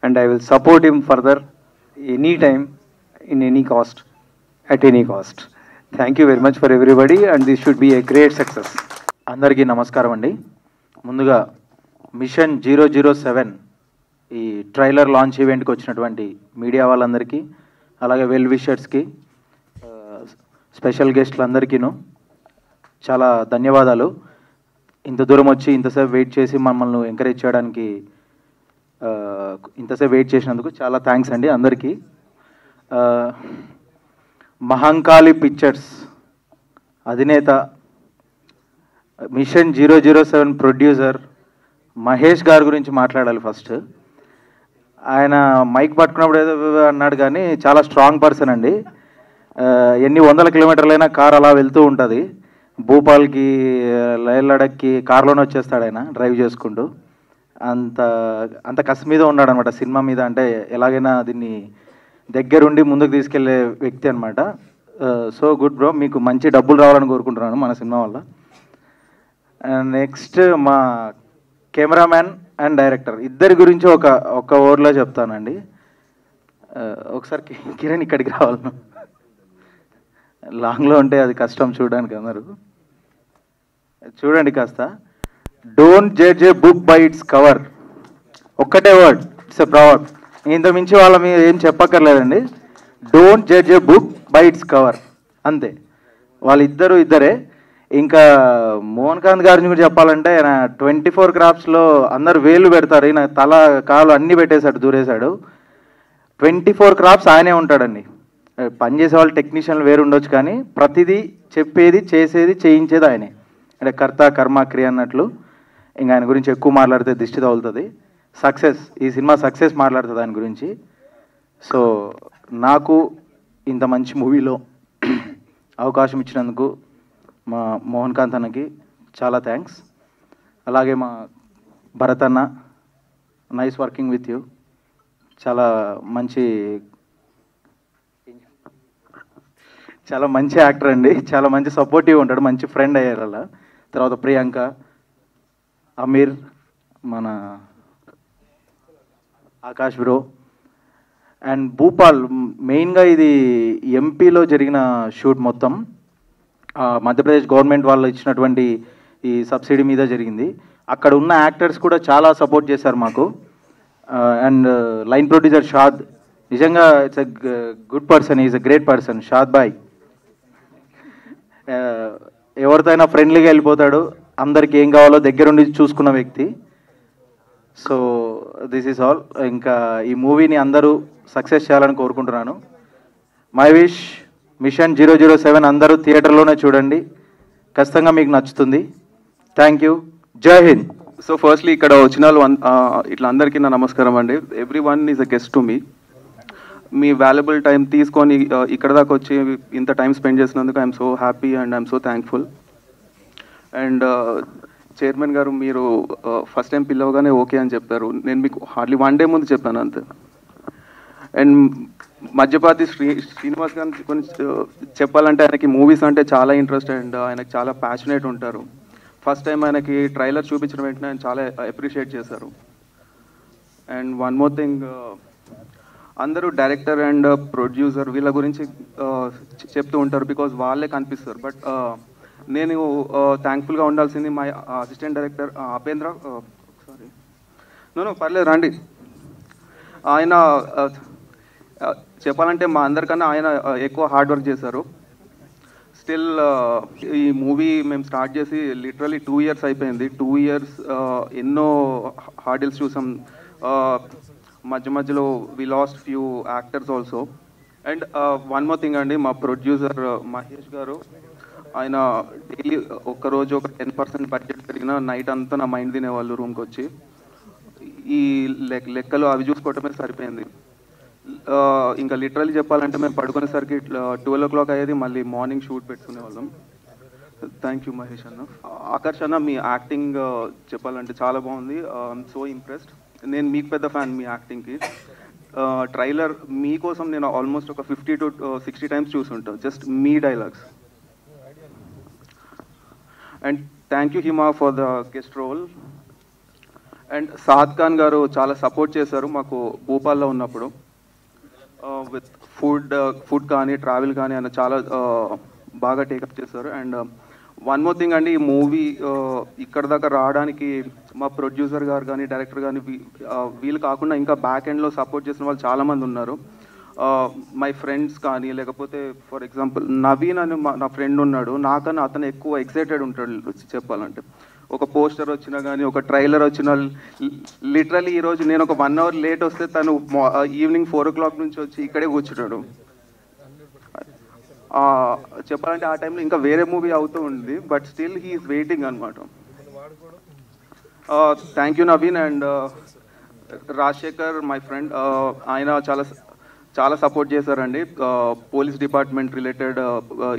and I will support him further anytime, in any cost, at any cost. Thank you very much for everybody, and this should be a great success. అందరికీ నమస్కారం అండి. ముందుగా machine 007 ఈ trailer launch ఈవెంట్కి వచ్చినటువంటి media వాళ్ళందరికీ, అలాగే well విషర్స్కి, special గెస్ట్లందరికీను చాలా ధన్యవాదాలు. ఇంత దూరం వచ్చి ఇంతసేపు వెయిట్ చేసి మమ్మల్ని ఎంకరేజ్ చేయడానికి ఇంతసేపు వెయిట్ చేసినందుకు చాలా థ్యాంక్స్ అండి అందరికీ. మహంకాళి పిక్చర్స్ అధినేత, మిషన్ 007 ప్రొడ్యూసర్ మహేష్ గారి గురించి మాట్లాడాలి. ఫస్ట్ ఆయన మైక్ పట్టుకున్నప్పుడు ఏదో అన్నాడు, కానీ చాలా స్ట్రాంగ్ పర్సన్ అండి. ఎన్ని 100 కిలోమీటర్లైనా కార్ అలా వెళ్తూ ఉంటుంది. భూపాల్కి, లేహ్ లడఖ్కి కార్లోనే వచ్చేస్తాడు ఆయన డ్రైవ్ చేసుకుంటూ. అంత కసి మీద ఉన్నాడు అనమాట సినిమా మీద. అంటే ఎలాగైనా దీన్ని దగ్గరుండి ముందుకు తీసుకెళ్లే వ్యక్తి అనమాట. సో గుడ్ బ్రో, మీకు మంచి డబ్బులు రావాలని కోరుకుంటున్నాను మన సినిమా వల్ల. నెక్స్ట్ మా కెమెరామ్యాన్ అండ్ డైరెక్టర్ ఇద్దరి గురించి ఒక ఓవర్లో చెప్తానండి. ఒకసారి కిరణ్ ఇక్కడికి రావాలి, లాంగ్లో ఉంటే అది కష్టం చూడడానికి. అందరూ చూడండి కాస్త. Don't judge a book by its cover. ఒక్కటే వర్డ్, ఇట్స్ ఎ ప్రావర్బ్. ఇంత మించి వాళ్ళ మీద ఏం చెప్పక్కర్లేదండి. Don't judge a book by its cover, అంతే. వాళ్ళిద్దరూ ఇద్దరే. ఇంకా మోహన్ కాంత్ గారిని కూడా చెప్పాలంటే, ఆయన 24 క్రాఫ్ట్స్లో అందరు వేలు పెడతారు, ఈయన తల కాలు అన్నీ పెట్టేశాడు, దూరేశాడు. 24 క్రాఫ్ట్స్ ఆయనే ఉంటాడండి. పనిచేసే వాళ్ళు టెక్నీషియన్లు వేరు ఉండొచ్చు, కానీ ప్రతిదీ చెప్పేది, చేసేది, చేయించేది ఆయనే. అంటే కర్త కర్మ క్రియ అన్నట్లు. ఇంకా ఆయన గురించి ఎక్కువ మాట్లాడితే దిష్టి తగులుతుంది. సక్సెస్, ఈ సినిమా సక్సెస్ మాట్లాడుతుంది ఆయన గురించి. సో నాకు ఇంత మంచి మూవీలో అవకాశం ఇచ్చినందుకు మా మోహన్ కాంత్ అన్నకి చాలా థ్యాంక్స్. అలాగే మా భరత్ అన్న, నైస్ వర్కింగ్ విత్ యూ. చాలా మంచి యాక్టర్ అండి, చాలా మంచి సపోర్టివ్ ఉంటాడు, మంచి ఫ్రెండ్ అయ్యారు అలా. తర్వాత ప్రియాంక, అమీర్, మన ఆకాష్ బ్రో అండ్ భూపాల్. మెయిన్గా ఇది ఎంపీలో జరిగిన షూట్ మొత్తం మధ్యప్రదేశ్ గవర్నమెంట్ వాళ్ళు ఇచ్చినటువంటి ఈ సబ్సిడీ మీద జరిగింది. అక్కడ ఉన్న యాక్టర్స్ కూడా చాలా సపోర్ట్ చేశారు మాకు. అండ్ లైన్ ప్రొడ్యూసర్ షాద్, నిజంగా it's a good person, is a great person. Shad బాయ్ ఎవరితో అయినా ఫ్రెండ్లీగా వెళ్ళిపోతాడు, అందరికి ఏం కావాలో దగ్గరుండి చూసుకున్న వ్యక్తి. So this is all. ఇంకా ఈ మూవీని అందరూ సక్సెస్ చేయాలని కోరుకుంటున్నాను. మై విష్ మిషన్ 007 అందరూ థియేటర్లోనే చూడండి, ఖచ్చితంగా మీకు నచ్చుతుంది. Thank you. జై హింద్. సో ఫస్ట్లీ ఇక్కడ వచ్చిన ఇట్లా అందరికీ నా నమస్కారం అండి. Every one is a guest to me. Me valuable time తీసుకొని ఇక్కడ దాకా వచ్చి ఇంత టైం స్పెండ్ చేసినందుకు I'm so happy and I'm so thankful. And chairman గారు మీరు ఫస్ట్ టైం పిలవగానే ఓకే అని చెప్పారు. నేను మీకు హార్డ్లీ 1 డే ముందు చెప్పాను అంతే. అండ్ మధ్యపాతి శ్రీనివాస్ గారికి కొంచెం చెప్పాలంటే ఆయనకి మూవీస్ అంటే చాలా ఇంట్రెస్ట్ అండ్ ఆయనకి చాలా ప్యాషనేట్ ఉంటారు. ఫస్ట్ టైం ఆయనకి ట్రైలర్ చూపించిన వెంటనే ఆయన చాలా అప్రిషియేట్ చేశారు. అండ్ వన్ మోర్ థింగ్, అందరూ డైరెక్టర్ అండ్ ప్రొడ్యూసర్ వీళ్ళ గురించి చెప్తూ ఉంటారు బికాజ్ వాళ్ళే కనిపిస్తారు. బట్ నేను థ్యాంక్ఫుల్గా ఉండాల్సింది మా assistant director Upendra. Sorry no పర్లేదు రండి. ఆయన చెప్పాలంటే మా అందరికన్నా ఆయన ఎక్కువ హార్డ్ వర్క్ చేశారు. స్టిల్ ఈ మూవీ మేము స్టార్ట్ చేసి లిటరలీ 2 years అయిపోయింది. 2 years ఎన్నో హార్డిల్స్ చూసాం. మధ్యలో we lost few actors also. And one more thing అండి, మా ప్రొడ్యూసర్ మహేష్ గారు ఆయన డైలీ ఒక్కరోజు ఒక 10% బడ్జెట్ పెరిగినా నైట్ అంతా నా మైండ్ తినేవాళ్ళు రూమ్కి వచ్చి. ఈ లెక్కలు అవి చూసుకోవటమే సరిపోయింది. ఇంకా లిటరల్లీ చెప్పాలంటే మేము పడుకునేసరికి 12 o'clock అయ్యేది, మళ్ళీ మార్నింగ్ షూట్ పెట్టుకునే వాళ్ళం. థ్యాంక్ యూ మహేష్ అన్న. ఆకర్ష్ అన్న మీ యాక్టింగ్ చెప్పాలంటే చాలా బాగుంది. I'm so impressed. నేను మీకు పెద్ద ఫ్యాన్ మీ యాక్టింగ్కి. ట్రైలర్ మీకోసం నేను ఆల్మోస్ట్ ఒక 50 to 60 times చూసుంటాను, జస్ట్ మీ dialogues. And thank you Hima for the guest role. And Saad Khan garu చాలా సపోర్ట్ చేశారు మాకు భోపాల్లో ఉన్నప్పుడు. విత్ ఫుడ్ కానీ ట్రావెల్ కానీ ఆయన చాలా బాగా టేకప్ చేశారు. అండ్ వన్ మోర్ థింగ్ అండి, ఈ మూవీ ఇక్కడ దాకా రావడానికి మా ప్రొడ్యూసర్ గారు కానీ డైరెక్టర్ కానీ వీళ్ళు కాకుండా ఇంకా బ్యాక్ ఎండ్లో సపోర్ట్ చేసిన వాళ్ళు చాలామంది ఉన్నారు. మై ఫ్రెండ్స్ కానీ లేకపోతే ఫర్ ఎగ్జాంపుల్ నవీన్ అని నా ఫ్రెండ్ ఉన్నాడు, నాకన్నా అతను ఎక్కువ ఎక్సైటెడ్ ఉంటాడు చెప్పాలంటే. ఒక పోస్టర్ వచ్చినా కానీ ఒక ట్రైలర్ వచ్చినా లిటరలీ ఈరోజు నేను ఒక 1 hour లేట్ వస్తే తను ఈవినింగ్ 4 o'clock నుంచి వచ్చి ఇక్కడే కూర్చుంటాడు. చెప్పాలంటే ఆ టైంలో ఇంకా వేరే మూవీ అవుతూ ఉంది, బట్ స్టిల్ హీఈస్ వెయిటింగ్ అనమాట. Thank you Naveen. And Rajasekhar my friend, ఆయన చాలా సపోర్ట్ చేశారండి పోలీస్ డిపార్ట్మెంట్ రిలేటెడ్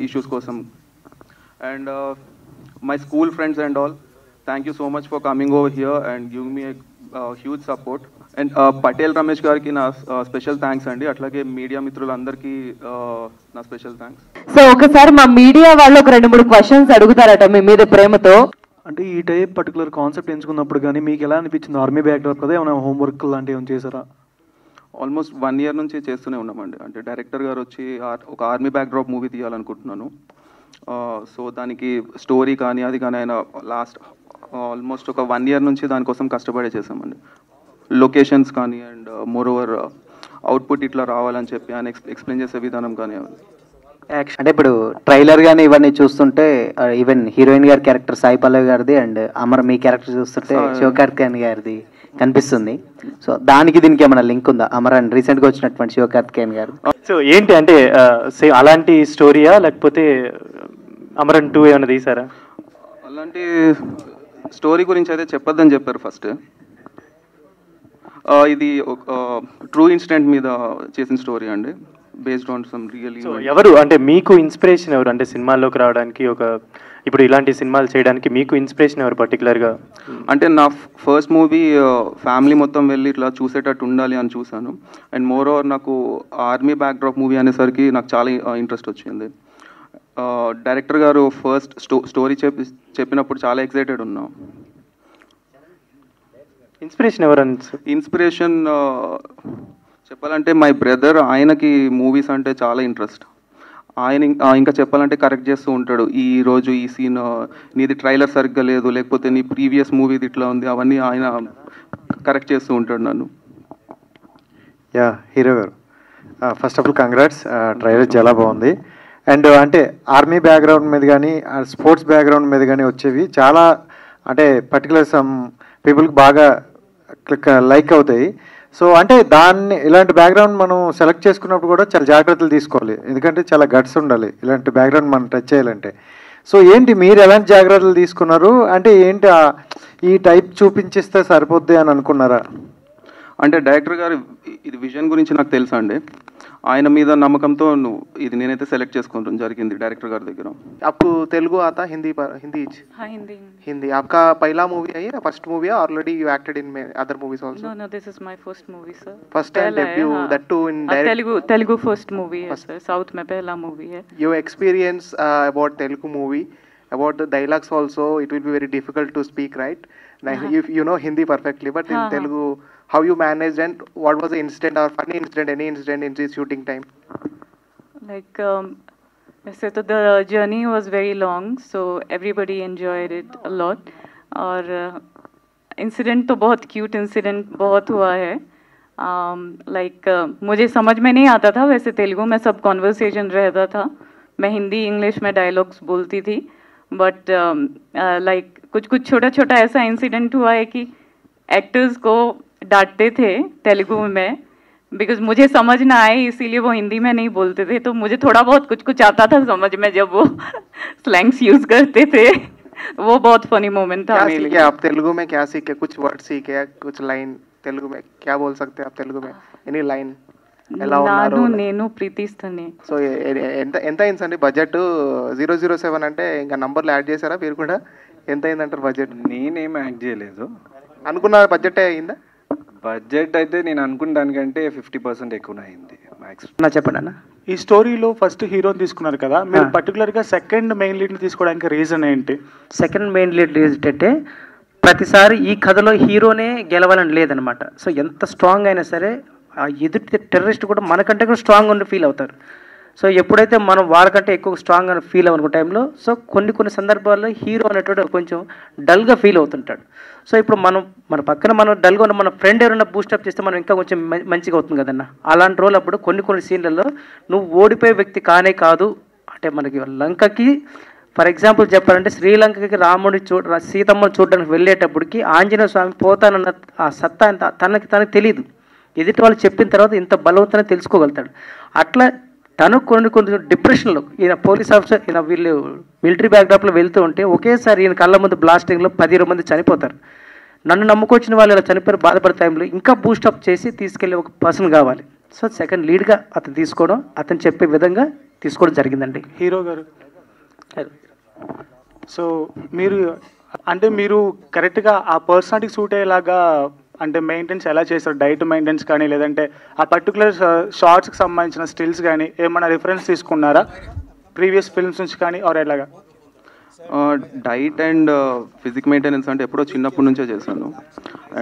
ఇష్యూస్ కోసం. And my school friends and all, thank you so much for coming over here and giving me huge support. And Patel Ramesh గారికి నా special thanks అండి. అట్లాగే media మిత్రులందరికీ నా స్పెషల్ థ్యాంక్స్. సో ఒకసారి మా మీడియా వాళ్ళు ఒక 2-3 questions అడుగుతారట మీ మీద ప్రేమతో. అంటే ఈ టైప్ పర్టికులర్ కాన్సెప్ట్ ఎంచుకున్నప్పుడు కానీ మీకు ఎలా అనిపించింది? ఆర్మీ బ్యాక్డ్రాప్ కదా, ఏమైనా హోంవర్క్ లాంటివి ఏమైనా చేశారా? ఆల్మోస్ట్ 1 year నుంచి చేస్తూనే ఉన్నామండి. అంటే డైరెక్టర్ గారు వచ్చి ఒక ఆర్మీ బ్యాక్డ్రాప్ మూవీ తీయాలనుకుంటున్నాను. సో దానికి స్టోరీ కానీ అది కానీ ఆయన లాస్ట్ ఆల్మోస్ట్ ఒక 1 year నుంచి దానికోసం కష్టపడే చేసామండి. లొకేషన్స్ కానీ అండ్ మోర్ ఓవర్ అవుట్పుట్ ఇట్లా రావాలని చెప్పి ఆయన ఎక్స్ప్లెయిన్ చేసే విధానం కానీ. అంటే ఇప్పుడు ట్రైలర్ కానీ ఇవన్నీ చూస్తుంటే ఈవెన్ హీరోయిన్ గారి క్యారెక్టర్ సాయి పల్లవి గారిది అండ్ అమర్ మీ క్యారెక్టర్ చూస్తుంటే శివకార్తికేయన్ గారిది కనిపిస్తుంది. సో దానికి దీనికి ఏమైనా లింక్ ఉందా? అమర్ అండ్ రీసెంట్గా వచ్చినటువంటి శివకార్తికేయన్ గారు. సో ఏంటి అంటే సేమ్ అలాంటి స్టోరీయా లేకపోతే అమరన్ 2 ఏమైనా తీసారా? అలాంటి స్టోరీ గురించి అయితే చెప్పొద్దని చెప్పారు ఫస్ట్. ఇది ట్రూ ఇన్సిడెంట్ మీద చేసిన స్టోరీ అండి, బేస్డ్ ఆన్ సమ్ రియల్. ఎవరు అంటే మీకు ఇన్స్పిరేషన్ ఎవరు? అంటే సినిమాల్లోకి రావడానికి ఇప్పుడు ఇలాంటి సినిమాలు చేయడానికి మీకు ఇన్స్పిరేషన్ ఎవరు పర్టికులర్గా? అంటే నా ఫస్ట్ మూవీ ఫ్యామిలీ మొత్తం వెళ్ళి ఇట్లా చూసేటట్టు ఉండాలి అని చూశాను. అండ్ మోర్ ఓవర్ నాకు ఆర్మీ బ్యాక్డ్రాప్ మూవీ అనేసరికి నాకు చాలా ఇంట్రెస్ట్ వచ్చింది. డైరెక్టర్ గారు ఫస్ట్ స్టోరీ చెప్పినప్పుడు చాలా ఎక్సైటెడ్ ఉన్నాం. ఇన్స్పిరేషన్ ఎవరు? ఇన్స్పిరేషన్ చెప్పాలంటే మై బ్రదర్, ఆయనకి మూవీస్ అంటే చాలా ఇంట్రెస్ట్. ఆయన ఇంకా చెప్పాలంటే కరెక్ట్ చేస్తూ ఉంటాడు. ఈరోజు ఈ సీన్ నీది ట్రైలర్ సరిగ్గా లేదు, లేకపోతే నీ ప్రీవియస్ మూవీది ఇట్లా ఉంది, అవన్నీ ఆయన కరెక్ట్ చేస్తూ ఉంటాడు నన్ను. యా హీరో గారు, first of all congrats, trailer చాలా బాగుంది. అండ్ అంటే ఆర్మీ బ్యాక్గ్రౌండ్ మీద కానీ స్పోర్ట్స్ బ్యాక్గ్రౌండ్ మీద కానీ వచ్చేవి చాలా అంటే పర్టికులర్ సమ్ పీపుల్కి బాగా లైక్ అవుతాయి. సో అంటే దాన్ని ఇలాంటి బ్యాక్గ్రౌండ్ మనం సెలెక్ట్ చేసుకున్నప్పుడు కూడా చాలా జాగ్రత్తలు తీసుకోవాలి, ఎందుకంటే చాలా గట్స్ ఉండాలి ఇలాంటి బ్యాక్గ్రౌండ్ మనం టచ్ చేయాలంటే. సో ఏంటి మీరు ఎలాంటి జాగ్రత్తలు తీసుకున్నారు, అంటే ఏంటి ఈ టైప్ చూపించిస్తే సరిపోద్ది అని అనుకున్నారా? అంటే డైరెక్టర్ గారు ఇది విజన్ గురించి నాకు తెలుసా అండి, ఆయన మీద నమ్మకంతో ఇది నేనైతే సెలెక్ట్ చేసుకోవడం జరిగింది డైరెక్టర్ గారి దగ్గర. आपको तेलुगु आता हिंदी हिंदी हाँ हिंदी हिंदी आपका पहला मूवी है या फर्स्ट मूवी है? Already you acted in other movies also? No, this is my first movie, sir. First time debut, that too in direct Telugu first movie है सर, साउथ में पहला मूवी है. Your experience about Telugu movie, about the dialogues also, it will be very difficult to speak, right? If you know Hindi perfectly, but in Telugu, how you managed and what was the incident or funny incident, any incident in the shooting time? Like वैसे तो the journey was very long, so everybody enjoyed it a lot. और incident तो बहुत cute incident बहुत हुआ है. Like मुझे समझ में नहीं आता था वैसे तेलुगु में, सब कॉन्वर्सेशन रहता था, मैं हिंदी इंग्लिश में डायलॉग्स बोलती थी, बट लाइक कुछ छोटा छोटा ऐसा इंसिडेंट हुआ है कि एक्टर्स को डांटते थे तेलुगु में बिकॉज मुझे समझ ना आए, इसीलिए वो हिंदी में नहीं बोलते थे. तो मुझे थोड़ा बहुत कुछ आता था समझ में जब वो स्लैंग्स यूज करते थे. वो बहुत फनी मोमेंट था मेरे लिए. आप तेलुगु में क्या सीखे? कुछ वर्ड सीखे, कुछ लाइन तेलुगु में क्या बोल सकते हैं आप तेलुगु में? Any line? నాను నేను ప్రీతిస్తనే. సో ఎంత అయిందండి బడ్జెట్? 007 అంటే ఇంకా నంబర్లు యాడ్ చేశారా మీరు కూడా? ఎంత అయిందంటారు బడ్జెట్? నేనేం యాడ్ చేయలేదు. అనుకున్న బడ్జెట్ అయిందా? బడ్జెట్ అయితే నేను అనుకున్న దానికంటే 50% ఎక్కువ అయింది మ్యాక్స్. చెప్పండి అన్న. ఈ స్టోరీలో ఫస్ట్ హీరోని తీసుకున్నారు కదా, మీరు పర్టికులర్గా సెకండ్ మెయిన్ లీడ్ని తీసుకోవడానికి రీజన్ ఏంటి? సెకండ్ మెయిన్ లీడ్ ఏంటంటే ప్రతిసారి ఈ కథలో హీరోనే గెలవాలని లేదనమాట. సో ఎంత స్ట్రాంగ్ అయినా సరే ఆ ఎదుటి టెర్రరిస్ట్ కూడా మనకంటే కూడా స్ట్రాంగ్ ఉండి ఫీల్ అవుతారు. సో ఎప్పుడైతే మనం వాళ్ళకంటే ఎక్కువ స్ట్రాంగ్ అని ఫీల్ అవ్వనుకున్న టైంలో సో కొన్ని సందర్భాల్లో హీరో అనేటువంటి కొంచెం డల్గా ఫీల్ అవుతుంటాడు. సో ఇప్పుడు మన పక్కన మనం డల్గా ఉన్న మన ఫ్రెండ్ ఎవరైనా బూస్టప్ చేస్తే మనం ఇంకా కొంచెం మంచిగా అవుతుంది కదన్న. అలాంటి రోజులు అప్పుడు కొన్ని సీన్లలో నువ్వు ఓడిపోయే వ్యక్తి కానే కాదు అంటే మనకి లంకకి ఫర్ ఎగ్జాంపుల్ చెప్పాలంటే శ్రీలంకకి రాముడి సీతమ్మను చూడడానికి వెళ్ళేటప్పటికి ఆంజనేయ స్వామి పోతానన్న ఆ సత్తా తనకి తెలియదు. ఎదుటి వాళ్ళు చెప్పిన తర్వాత ఇంత బలవంతాన్ని తెలుసుకోగలుగుతాడు. అట్లా తను కొన్ని డిప్రెషన్లో ఈయన పోలీస్ ఆఫీసర్ ఈయన వీళ్ళు మిలిటరీ బ్యాక్డ్రాప్లో వెళ్తూ ఉంటే ఒకేసారి ఈయన కళ్ళ ముందు బ్లాస్టింగ్లో 10 మంది చనిపోతారు. నన్ను నమ్ముకొచ్చిన వాళ్ళు ఇలా చనిపోయారు బాధపడే టైంలో ఇంకా బూస్టప్ చేసి తీసుకెళ్ళి ఒక పర్సన్ కావాలి. సో సెకండ్ లీడ్గా అతను తీసుకోవడం, అతను చెప్పే విధంగా తీసుకోవడం జరిగిందండి. హీరో గారు సో మీరు కరెక్ట్గా ఆ పర్సనాలిటీకి సూట్ అయ్యేలాగా అంటే మెయింటెన్స్ ఎలా చేస్తారు? డైట్ మెయింటెన్స్ కానీ లేదంటే ఆ పర్టికులర్ షార్ట్స్కి సంబంధించిన స్టిల్స్ కానీ ఏమైనా రిఫరెన్స్ తీసుకున్నారా ప్రీవియస్ ఫిల్మ్స్ నుంచి కానీ ఆర్ ఎలాగా? డైట్ అండ్ ఫిజిక్ మెయింటెనెన్స్ అంటే ఎప్పుడో చిన్నప్పటి నుంచే చేశాను.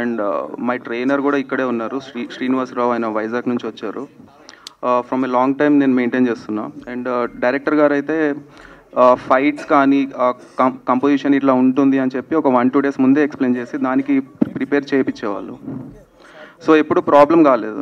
అండ్ మై ట్రైనర్ కూడా ఇక్కడే ఉన్నారు, శ్రీనివాసరావు, ఆయన వైజాగ్ నుంచి వచ్చారు. ఫ్రమ్ ఏ లాంగ్ టైం నేను మెయింటైన్ చేస్తున్నా. అండ్ డైరెక్టర్ గారు అయితే ఫైట్స్ కానీ కంపోజిషన్ ఇట్లా ఉంటుంది అని చెప్పి ఒక 1-2 days ముందే ఎక్స్ప్లెయిన్ చేసి దానికి ప్రిపేర్ చేయించేవాళ్ళు. సో ఎప్పుడు ప్రాబ్లం కాలేదు.